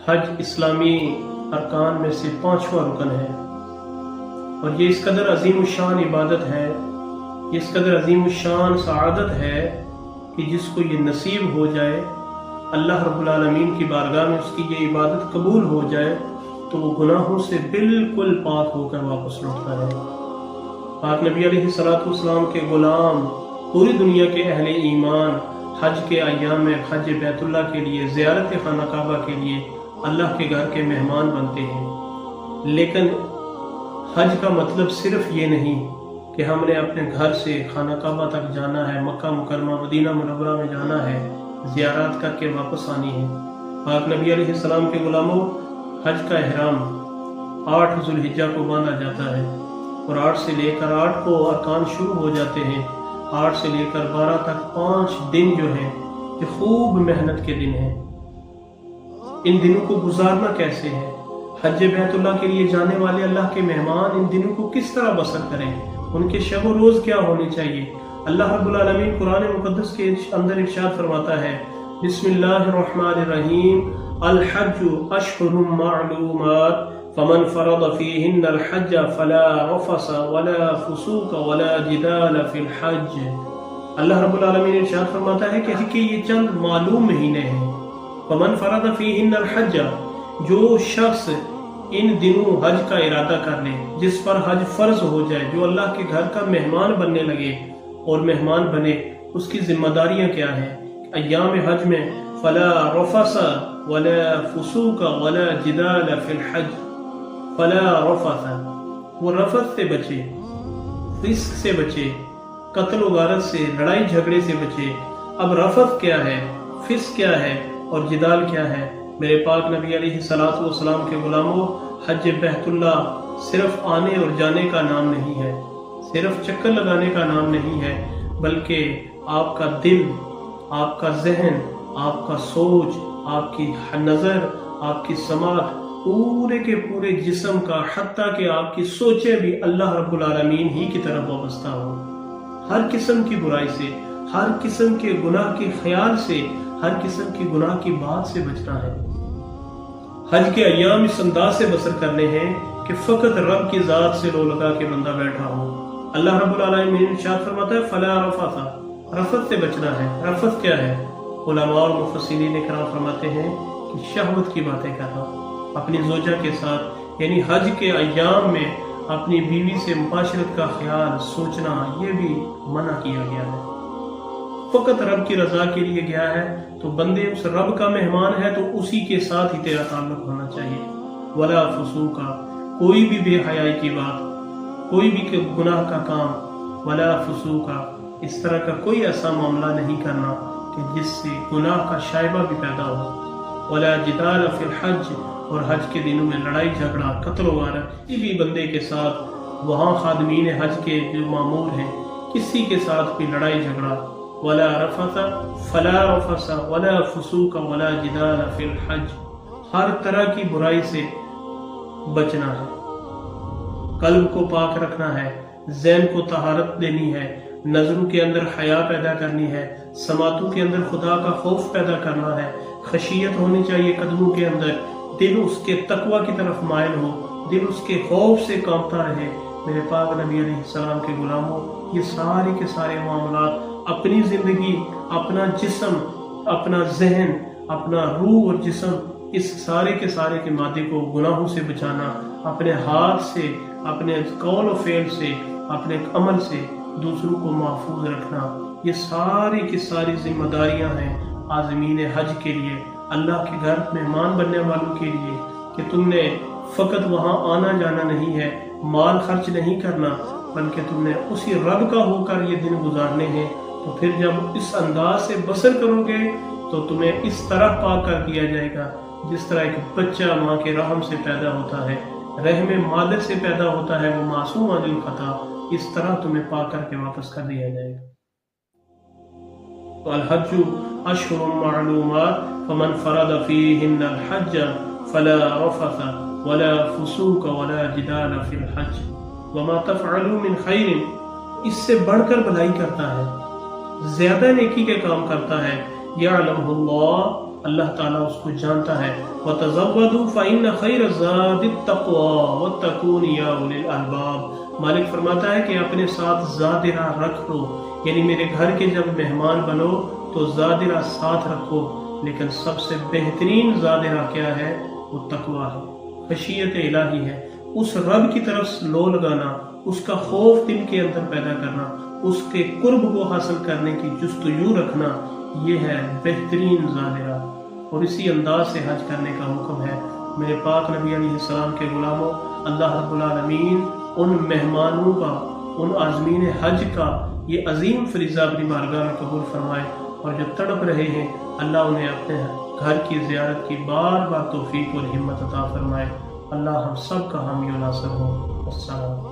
حج اسلامی ارکان میں سے 5واں رکن ہے، اور یہ اس قدر عظیم الشان عبادت ہے، یہ اس قدر عظیم الشان سعادت ہے کہ جس کو یہ نصیب ہو جائے، اللہ رب العالمین کی بارگاہ میں اس کی یہ عبادت قبول ہو جائے تو وہ گناہوں سے بالکل پاک ہو کر واپس لوٹتا ہے۔ پاک نبی علیہ السلام کے غلام پوری دنیا کے اہل ایمان حج کے ایام میں حج بیت اللہ کے لیے، زیارت خانہ کعبہ کے لیے اللہ کے گھر کے مہمان بنتے ہیں، لیکن حج کا مطلب صرف یہ نہیں کہ ہم نے اپنے گھر سے خانہ کعبہ تک جانا ہے، مکہ مکرمہ مدینہ منورہ میں جانا ہے، زیارات کر کے واپس آنی ہے۔ پاک نبی علیہ السلام کے غلاموں، حج کا احرام 8 ذوالحجہ کو باندھا جاتا ہے، اور 8 سے لے کر 8 کو ارکان شروع ہو جاتے ہیں، 8 سے لے کر 12 تک 5 دن جو ہیں یہ خوب محنت کے دن ہیں۔ ان دنوں کو گزارنا کیسے ہے؟ حج بیت اللہ کے لیے جانے والے اللہ کے مہمان ان دنوں کو کس طرح بسر کریں؟ ان کے شب و روز کیا ہونے چاہیے؟ اللہ رب العالمین قرآن مقدس کے اندر ارشاد فرماتا ہے، بسم اللہ الرحمن الرحیم، الحج اشہر معلومات فمن فرض فیہن الحج فلا رفث ولا فسوق ولا جدال فی الحج۔ اللہ رب العالمین ارشاد فرماتا ہے کہ یہ چند معلوم مہینے ہیں، فمن فرض فیہن الحج، جو شخص ان دنوں حج کا ارادہ کر لے، جس پر حج فرض ہو جائے، جو اللہ کے گھر کا مہمان بننے لگے اور مہمان بنے، اس کی ذمہ داریاں کیا ہیں؟ ایام حج میں فلا رفث ولا فسوق ولا جدال فی الحج۔ فلا رفث، وہ رفث سے بچے، فسق سے بچے، قتل و غارت سے، لڑائی جھگڑے سے بچے۔ اب رفث کیا ہے، فسق کیا ہے اور جدال کیا ہے؟ میرے پاک نبی علیہ السلام کے غلاموں، حج بیت اللہ صرف آنے اور جانے کا نام نہیں ہے، صرف چکر لگانے کا نام نہیں ہے، بلکہ آپ کا دل، آپ کا ذہن، آپ کا سوچ، آپ کی نظر، آپ کی سماعت، پورے کے پورے جسم کا، حتیٰ کہ آپ کی سوچیں بھی اللہ رب العالمین ہی کی طرف وابستہ ہو۔ ہر قسم کی برائی سے، ہر قسم کے گناہ کے خیال سے، ہر قسم کی گناہ کی بات سے بچنا ہے۔ حج کے ایام اس انداز سے بسر کرنے ہیں کہ فقط رب کی ذات سے رو لگا کے بندہ بیٹھا ہو۔ اللہ رب العالمین ارشاد فرماتا ہے، فلا رفث، رفث سے بچنا ہے۔ رفث کیا ہے؟ علماء اور مفسرین اکرام فرماتے ہیں کہ شہوت کی باتیں کرنا اپنی زوجہ کے ساتھ، یعنی حج کے ایام میں اپنی بیوی سے مباشرت کا خیال سوچنا، یہ بھی منع کیا گیا ہے۔ فقط رب کی رضا کے لیے گیا ہے تو بندے اس رب کا مہمان ہے تو اسی کے ساتھ ہی تیرا تعلق ہونا چاہیے۔ ولا فسوق، کوئی بھی بے حیائی کی بات، کوئی بھی گناہ کا کام، ولا فسوق، اس طرح کا کوئی ایسا معاملہ نہیں کرنا کہ جس سے گناہ کا شائبہ بھی پیدا ہو۔ ولا جدال فی الحج، اور حج کے دنوں میں لڑائی جھگڑا، قتل و غارت، یہ بھی بندے کے ساتھ، وہاں خادمین حج کے جو مامور ہیں، کسی کے ساتھ بھی لڑائی جھگڑا۔ ولا رفث، فلا رفث ولا فسوق ولا جدال فی الحج، ہر طرح کی برائی سے بچنا ہے، قلب کو پاک رکھنا ہے، ذہن کو طہارت دینی ہے، نظروں کے اندر حیا پیدا کرنی ہے، سماعتوں کے اندر خدا کا خوف پیدا کرنا ہے، خشیت ہونی چاہیے قدموں کے اندر، دل اس کے تقوی کی طرف مائل ہو، دل اس کے خوف سے کانپتا رہے۔ میرے پاک نبی علیہ السلام کے غلاموں، یہ سارے کے سارے معاملات اپنی زندگی، اپنا جسم، اپنا ذہن، اپنا روح اور جسم، اس سارے کے مادے کو گناہوں سے بچانا، اپنے ہاتھ سے، اپنے قول و فعل سے، اپنے عمل سے دوسروں کو محفوظ رکھنا، یہ ساری کی ساری ذمہ داریاں ہیں عازمین حج کے لیے، اللہ کے گھر مہمان بننے والوں کے لیے، کہ تم نے فقط وہاں آنا جانا نہیں ہے، مال خرچ نہیں کرنا، بلکہ تم نے اسی رب کا ہو کر یہ دن گزارنے ہیں۔ تو پھر جب اس انداز سے بسر کرو گے تو تمہیں اس طرح پاک کر دیا جائے گا جس طرح ایک بچہ ماں کے رحم سے پیدا ہوتا ہے، رحم مادر سے پیدا ہوتا ہے، وہ معصوم عن الخطا، اس طرح تمہیں پاک کر کے واپس کر دیا جائے گا۔ الحج اشہر معلومات فمن فرض فیہن الحج فلا رفث ولا فسوق ولا جدال فی الحج وما تفعلوا من خیر، اس سے بڑھ کر بھلائی کرتا ہے، زیادہ نیکی کے کام کرتا ہے، یعلمہ اللہ، اللہ تعالیٰ اس کو جانتا ہے۔ وَتَزَوَّدُوا فَإِنَّ خَيْرَ الزَّادِ التَّقْوَىٰ وَاتَّقُونِ يَا أُولِي الْأَلْبَابِ۔ مالک فرماتا ہے کہ اپنے ساتھ زادرہ رکھ لو، یعنی میرے گھر کے جب مہمان بنو تو زادرہ ساتھ رکھو، لیکن سب سے بہترین زادرہ کیا ہے؟ وہ تقویٰ ہے، خشیت الہی ہے، اس رب کی طرف لو لگانا، اس کا خوف دل کے اندر پیدا کرنا، اس کے قرب کو حاصل کرنے کی جستجو رکھنا، یہ ہے بہترین زادرہ۔ اور اسی انداز سے حج کرنے کا حکم ہے۔ میرے پاک نبی علیہ السلام کے غلاموں، اللہ رب العالمین ان مہمانوں کا، ان عازمین حج کا یہ عظیم فریضہ اپنی بارگاہ میں قبول فرمائے، اور جو تڑپ رہے ہیں اللہ انہیں اپنے گھر کی زیارت کی بار بار توفیق اور ہمت عطا فرمائے۔ اللہ ہم سب کا حامی و ناصر ہو۔ السلام۔